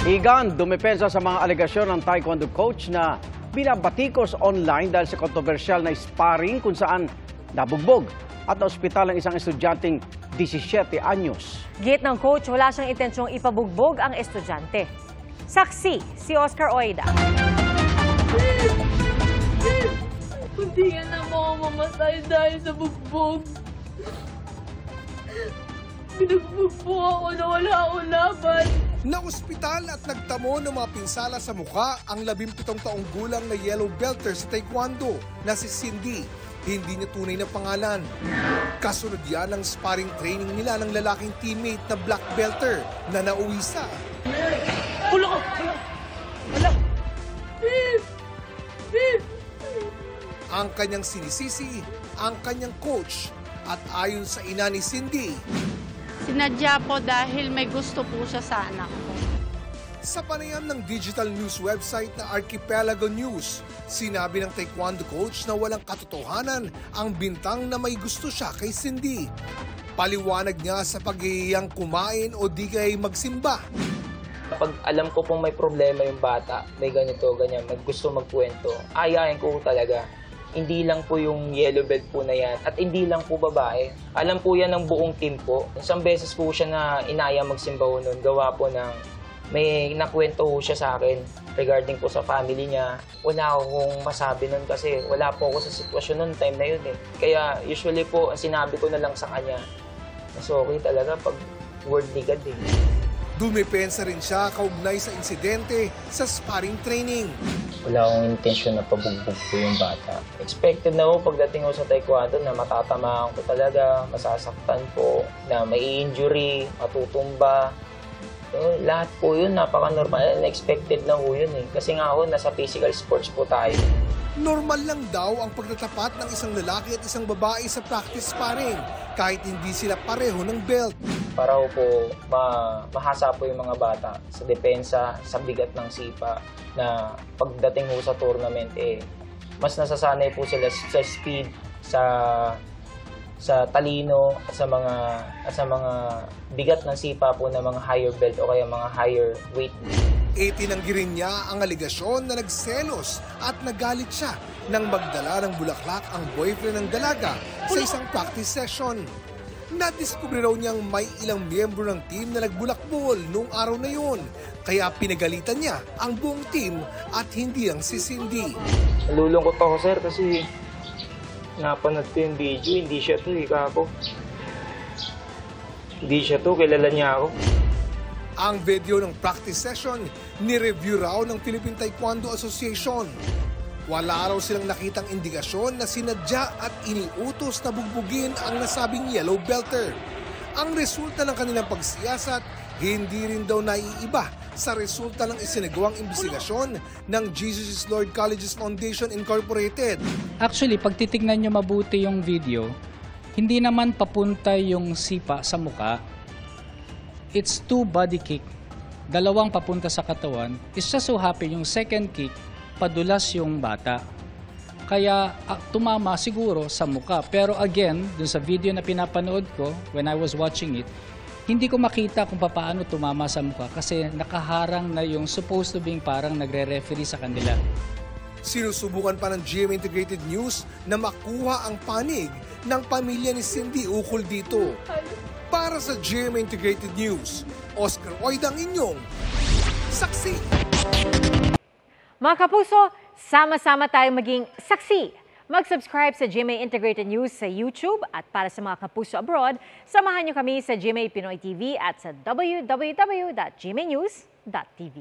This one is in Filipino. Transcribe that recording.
Igan, dumepensa sa mga alegasyon ng taekwondo coach na binabatikos online dahil sa kontrobersyal na sparring kung saan nabugbog at naospital ang isang estudyanteng 17 anyos. Git ng coach, wala siyang intensyong ipabugbog ang estudyante. Saksi, si Oscar Oida. Hindi ka na mamamatay dahil sa bugbog. Binugbog po ako na wala akong laban. Naospital at nagtamo ng mga pinsala sa mukha ang 17 taong gulang na yellow belter sa taekwondo na si Cindy. Hindi niya tunay na pangalan. Kasunod yan ang sparring training nila ng lalaking teammate na black belter na nauwi sa... Wala! Ang kanyang sinisisi, ang kanyang coach at ayon sa ina ni Cindy, sinadya po dahil may gusto po siya sa anak ko. sa panayam ng digital news website na Archipelago News, sinabi ng taekwondo coach na walang katotohanan ang bintang na may gusto siya kay Cindy. Paliwanag niya sa paghihiyang kumain o di kay magsimba. Kapag alam ko pong may problema yung bata, may ganito, ganyan, may gusto magkwento, ayayin ko talaga. Hindi lang po yung yellow belt po na yan at hindi lang po babae. Alam po yan ng buong team po. Isang beses po siya na inaya magsimba ho nun. Gawa po ng may nakwento ho siya sa akin regarding po sa family niya. Wala akong masabi nun kasi wala po ako sa sitwasyon nun, time na yun eh. Kaya usually po, sinabi ko na lang sa kanya, mas okay talaga pag word ni God eh. Dumepensa rin siya kaugnay sa insidente sa sparring training. Wala akong intensyon na pabugbog po yung bata. Expected na ho pagdating ho sa taekwondo na matatamaan ko talaga, masasaktan po, na may injury, matutumba. So, lahat po yun, napaka-normal. Expected na ho yun eh. Kasi nga ho, nasa physical sports po tayo. Normal lang daw ang pagtatapat ng isang lalaki at isang babae sa practice sparring kahit hindi sila pareho ng belt. Para po mahasa po yung mga bata sa depensa, sa bigat ng sipa na pagdating ho sa tournament mas nasasanay po sila sa speed, sa talino, sa mga bigat ng sipa po ng mga higher belt o kaya mga higher weight. Tinanggi rin niya ang aligasyon na nagselos at nagalit siya nang magdala ng bulaklak ang boyfriend ng dalaga sa isang practice session. Nadiskubre raw niyang may ilang miyembro ng team na nagbulakbol noong araw na yun. Kaya pinagalitan niya ang buong team at hindi lang si Cindy. Nalulungkot ako sir kasi napanood ko yung video, hindi siya to kako. Hindi siya to, kilala niya ako. Ang video ng practice session, ni-review raw ng Philippine Taekwondo Association. Wala raw silang nakitang indikasyon na sinadya at iniutos na bugbugin ang nasabing yellow belter. Ang resulta ng kanilang pagsiyasat, hindi rin daw naiiba sa resulta ng isinagawang imbestigasyon ng Jesus is Lord Colleges Foundation Incorporated. Actually, pag titignan nyo mabuti yung video, hindi naman papunta yung sipa sa muka. It's 2 body kick. Dalawang papunta sa katawan. It's just so happy yung second kick, padulas yung bata. Kaya tumama siguro sa muka. Pero again, dun sa video na pinapanood ko, when I was watching it, hindi ko makita kung paano tumama sa muka kasi nakaharang na yung supposed to being parang nagre-referee sa kanila. Sinusubukan pa ng GMA Integrated News na makuha ang panig ng pamilya ni Cindy ukol dito. Para sa GMA Integrated News, Oscar Oida ang inyong saksi. Mga kapuso, sama-sama tayong maging saksi. Mag-subscribe sa GMA Integrated News sa YouTube at para sa mga kapuso abroad, samahan niyo kami sa GMA Pinoy TV at sa www.gmanews.tv.